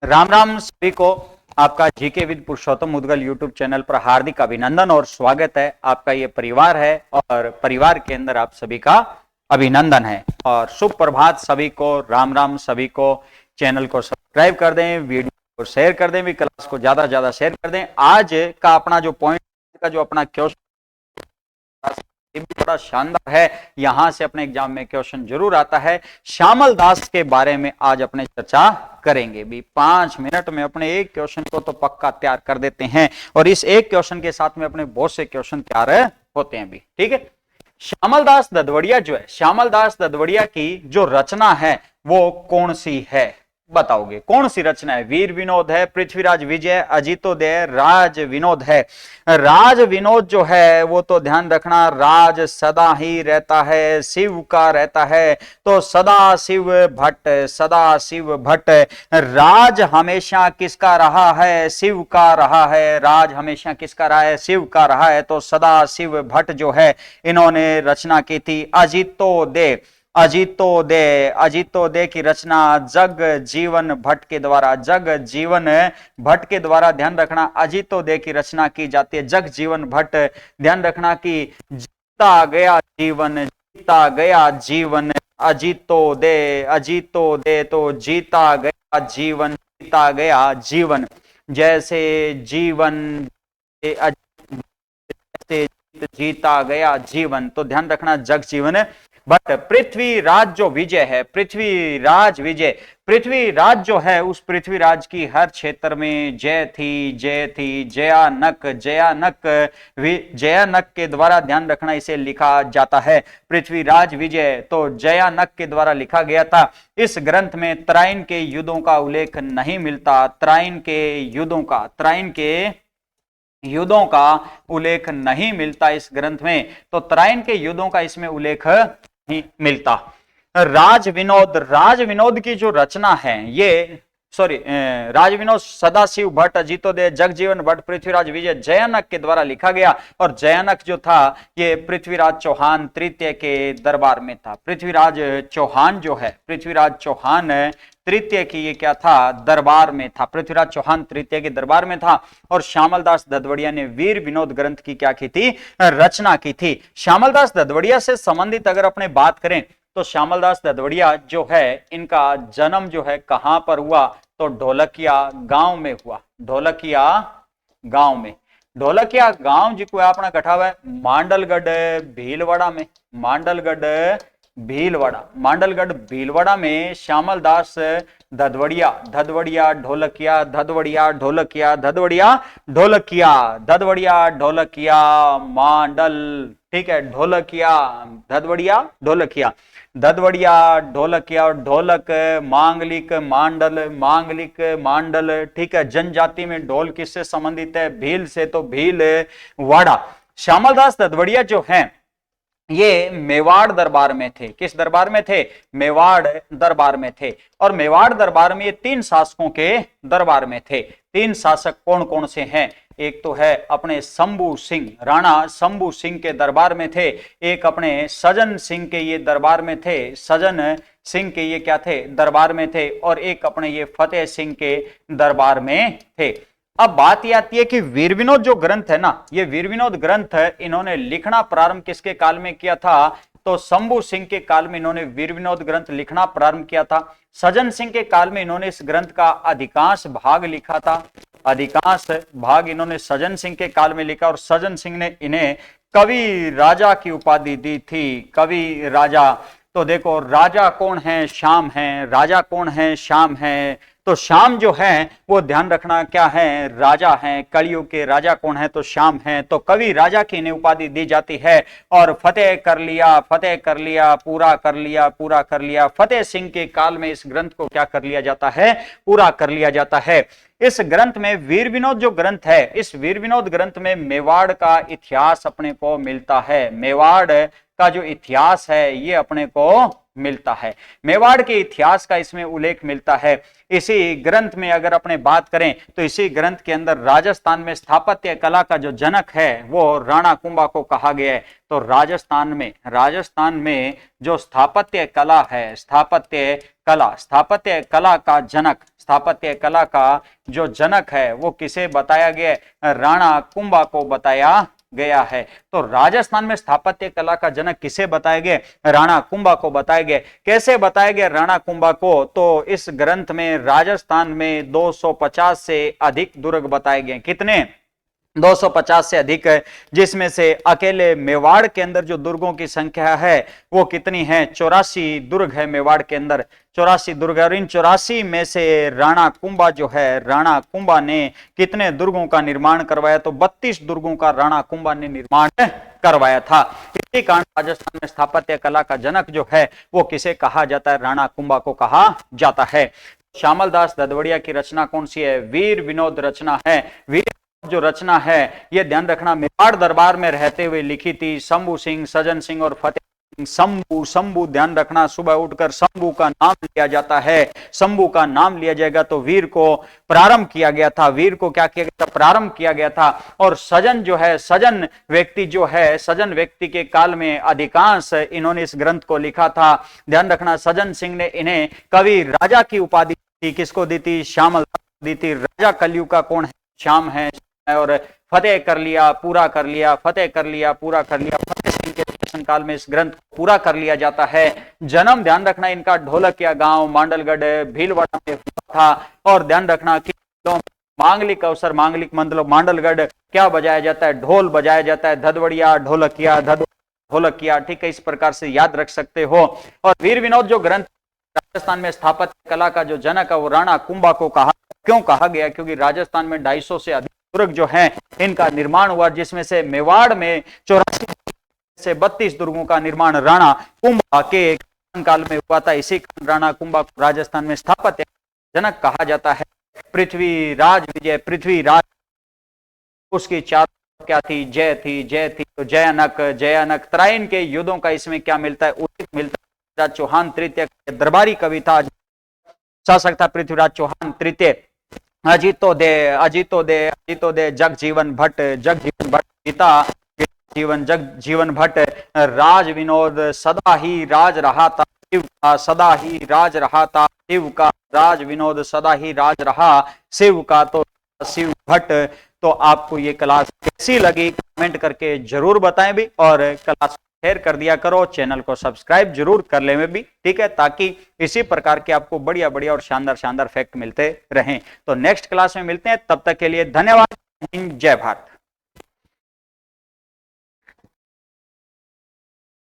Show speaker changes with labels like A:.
A: राम राम सभी को। आपका GK with Purushottam Mudgal YouTube channel पर हार्दिक अभिनंदन और स्वागत है। आपका ये परिवार है और परिवार के अंदर आप सभी का अभिनंदन है और शुभ प्रभात सभी को। राम राम सभी को। चैनल को सब्सक्राइब कर दें, वीडियो को शेयर कर दें, भी क्लास को ज्यादा से ज्यादा शेयर कर दें। आज का अपना जो पॉइंट का जो अपना क्वेश्चन ये भी बड़ा शानदार है, यहां से अपने एग्जाम में क्वेश्चन जरूर आता है। श्यामल दास के बारे में आज अपने चर्चा करेंगे। भी 5 मिनट में अपने एक क्वेश्चन को तो पक्का तैयार कर देते हैं और इस एक क्वेश्चन के साथ में अपने बहुत से क्वेश्चन तैयार होते हैं भी। ठीक है, श्यामल दास ददवड़िया जो है, श्यामल दास ददवड़िया की जो रचना है वो कौन सी है बताओगे? कौन सी रचना है? वीर विनोद है, पृथ्वीराज विजय, अजितोदय, राज विनोद है। राज विनोद जो है वो तो ध्यान रखना, राज सदा ही रहता है, शिव का रहता है, तो सदा शिव भट्ट, सदा शिव भट्ट। राज हमेशा किसका रहा है? शिव का रहा है। राज हमेशा किसका रहा है? शिव का रहा है, तो सदा शिव भट्ट जो है इन्होंने रचना की थी। अजितोदय, अजितोदय, अजितोदय की रचना जग जीवन भट्ट के द्वारा, जग जीवन भट्ट के द्वारा, ध्यान रखना, अजितोदय की रचना की जाती है। जग जीवन भट्ट, ध्यान रखना कि जीता गया जीवन, जीता गया जीवन, अजितोदय, अजितोदय तो जीता गया जीवन, जीता गया जीवन। जैसे जीवन जैसे जीता गया जीवन, तो ध्यान रखना जग जीवन भट्ट। पृथ्वीराज जो विजय है, पृथ्वीराज विजय, पृथ्वीराज जो है उस पृथ्वीराज की हर क्षेत्र में जय थी, जय थी। जयानक, जयानक, जयानक के द्वारा, ध्यान रखना, इसे लिखा जाता है। पृथ्वीराज विजय तो जयानक के द्वारा लिखा गया था। इस ग्रंथ में त्राइन के युद्धों का उल्लेख नहीं मिलता, त्राइन के युद्धों का, त्राइन के युद्धों का उल्लेख नहीं मिलता इस ग्रंथ में, तो त्राइन के युद्धों का इसमें उल्लेख नहीं मिलता। राज विनोद, राज विनोद की जो रचना है ये, सॉरी, राज विनोद सदाशिव भट्ट, अजितोदय, जगजीवन भट्ट, पृथ्वीराज विजय जयानक के द्वारा लिखा गया। और जयानक जो था ये पृथ्वीराज चौहान तृतीय के दरबार में था। पृथ्वीराज चौहान जो है, पृथ्वीराज चौहान तृतीय की ये क्या था? दरबार में था। पृथ्वीराज चौहान तृतीय के दरबार में था। और श्यामल दास ददवड़िया ने वीर विनोद ग्रंथ की क्या की थी? रचना की थी। श्यामल दास ददवड़िया से संबंधित अगर अपने बात करें तो श्यामल दास ददवड़िया जो है इनका जन्म जो है कहां पर हुआ? तो ढोलकिया गांव में हुआ। ढोलकिया गांव में, ढोलकिया गांव जी को आपने कठा हुआ है मांडलगढ़ भीलवाड़ा में, मांडलगढ़ भीलवाड़ा, मांडलगढ़ भीलवाड़ा में श्यामल दास ददवड़िया, धदवड़िया ढोलकिया, धदवड़िया ढोलकिया, धदवड़िया ढोलकिया, धदवड़िया ढोलकिया मांडल, ठीक है, ढोलकिया, धदवड़िया ढोलकिया, धदवड़िया ढोलकिया, ढोलक मांगलिक मांडल, मांगलिक मांडल, ठीक है। जनजाति में ढोल किससे संबंधित है? भील से, तो भील वाड़ा। श्यामल दास ददवड़िया जो है ये मेवाड़ दरबार में थे। किस दरबार में थे? मेवाड़ दरबार में थे। और मेवाड़ दरबार में ये 3 शासकों के दरबार में थे। 3 शासक कौन कौन से हैं? एक तो है अपने शंभू सिंह, राणा शंभू सिंह के दरबार में थे। एक अपने सजन सिंह के ये दरबार में थे, सजन सिंह के ये क्या थे? दरबार में थे। और एक अपने ये फतेह सिंह के दरबार में थे। अब बात यह आती है कि वीर विनोद जो ग्रंथ है ना, ये वीर विनोद ग्रंथ इन्होंने लिखना प्रारंभ किसके काल में किया था? तो शंभू सिंह के काल में इन्होंने वीर विनोद ग्रंथ लिखना प्रारंभ किया था। सजन सिंह के काल में इन्होंने इस ग्रंथ का अधिकांश भाग लिखा था। अधिकांश भाग इन्होंने सजन सिंह के काल में लिखा और सजन सिंह ने इन्हें कवि राजा की उपाधि दी थी, कवि राजा। तो देखो राजा कौन है? श्याम है। राजा कौन है? श्याम है। तो श्याम जो है वो ध्यान रखना क्या है? राजा हैं। कलयुग के राजा कौन है? तो श्याम है। तो कवि राजा की इन्हें उपाधि दी जाती है। और फतेह कर लिया, फतेह कर लिया, पूरा कर लिया, पूरा कर लिया। फतेह सिंह के काल में इस ग्रंथ को क्या कर लिया जाता है? पूरा कर लिया जाता है। इस ग्रंथ में वीर विनोद जो ग्रंथ है, इस वीर विनोद ग्रंथ में मेवाड़ का इतिहास अपने को मिलता है। मेवाड़ का जो इतिहास है ये अपने को मिलता है। मेवाड़ के इतिहास का इसमें उल्लेख मिलता है। इसी ग्रंथ में अगर अपने बात करें तो इसी ग्रंथ के अंदर राजस्थान में स्थापत्य कला का जो जनक है वो राणा कुंभा को कहा गया है। तो राजस्थान में जो स्थापत्य कला है, स्थापत्य कला का जो जनक है वो किसे बताया गया है? राणा कुंभा को बताया गया है। तो राजस्थान में स्थापत्य कला का जनक किसे बताया गया? राणा कुंभा को बताया गया। कैसे बताया गया राणा कुंभा को? तो इस ग्रंथ में राजस्थान में 250 से अधिक दुर्ग बताए गए। कितने? 250 से अधिक है, जिसमें से अकेले मेवाड़ के अंदर जो दुर्गों की संख्या है वो कितनी है? 84 दुर्ग है मेवाड़ के अंदर, 84 दुर्ग। और इन 84 में से राणा कुंभा ने कितने दुर्गों का निर्माण करवाया? तो 32 दुर्गों का राणा कुंभा ने निर्माण करवाया था। इसी कारण राजस्थान में स्थापत्य कला का जनक जो है वो किसे कहा जाता है? राणा कुंभा को कहा जाता है। श्यामल दास ददवड़िया की रचना कौन सी है? वीर विनोद रचना है। वीर जो रचना है ये ध्यान रखना मेवाड़ दरबार में रहते हुए लिखी थी शंभू सिंह, सज्जन सिंह और फतेह सिंह। शंभू ध्यान रखना, सुबह उठकर शंभू का नाम लिया जाता है। शंभू का नाम लिया जाएगा तो वीर को प्रारंभ किया गया था। वीर को क्या किया गया था? प्रारंभ किया गया था। और सजन जो है, सजन व्यक्ति के काल में अधिकांश इन्होंने इस ग्रंथ को लिखा था। ध्यान रखना सज्जन सिंह ने इन्हें कवि राजा की उपाधि दी। किसको दी थी? श्यामल दी थी। राजा कलयुग का कौन है? श्याम है। और फतेह कर लिया, पूरा कर लिया, फतेह कर लिया, पूरा कर लिया। फतेह सिंह के शासन काल में इस ग्रंथ को पूरा कर लिया जाता है। जन्म ध्यान रखना इनका ढोलकिया गांव मांडलगढ़ भीलवाड़ा में हुआ था। और ध्यान रखना कि मांगलिक अवसर, मांगलिक मंडल मांडलगढ़ क्या बजाया जाता है? ढोल बजाया जाता है। धदवड़िया, ढोलकिया, ठीक है, इस प्रकार से याद रख सकते हो। और वीर विनोद जो ग्रंथ राजस्थान में स्थापत्य कला का जो जनक है वो राणा कुंभा को क्यों कहा गया? क्योंकि राजस्थान में 250 से अधिक दुर्ग जो हैं इनका निर्माण हुआ, जिसमें से मेवाड़ में 84 से 32 दुर्गों का निर्माण राणा कुंभा के काल में हुआ था। इसी राणा कुंभा को राजस्थान में स्थापत्य जनक कहा जाता है। पृथ्वीराज उसकी चार क्या थी? जय थी। तो जयानक त्राइन के युद्धों का इसमें क्या मिलता है? उल्लेख मिलता है। चौहान तृतीय दरबारी कवि था, शासक था पृथ्वीराज चौहान तृतीय। अजितो दे जगजीवन भट्ट पिता जगजीवन भट्ट। राज विनोद सदा ही राज रहा था शिव का। राज विनोद सदा ही राज रहा शिव का। तो शिव भट्ट। तो आपको ये क्लास कैसी लगी कमेंट करके जरूर बताएं भी, और क्लास शेयर कर दिया करो। चैनल को सब्सक्राइब जरूर कर ले में भी, ठीक है, ताकि इसी प्रकार के आपको बढ़िया और शानदार फैक्ट मिलते रहें। तो नेक्स्ट क्लास में मिलते हैं, तब तक के लिए धन्यवाद। जय भारत।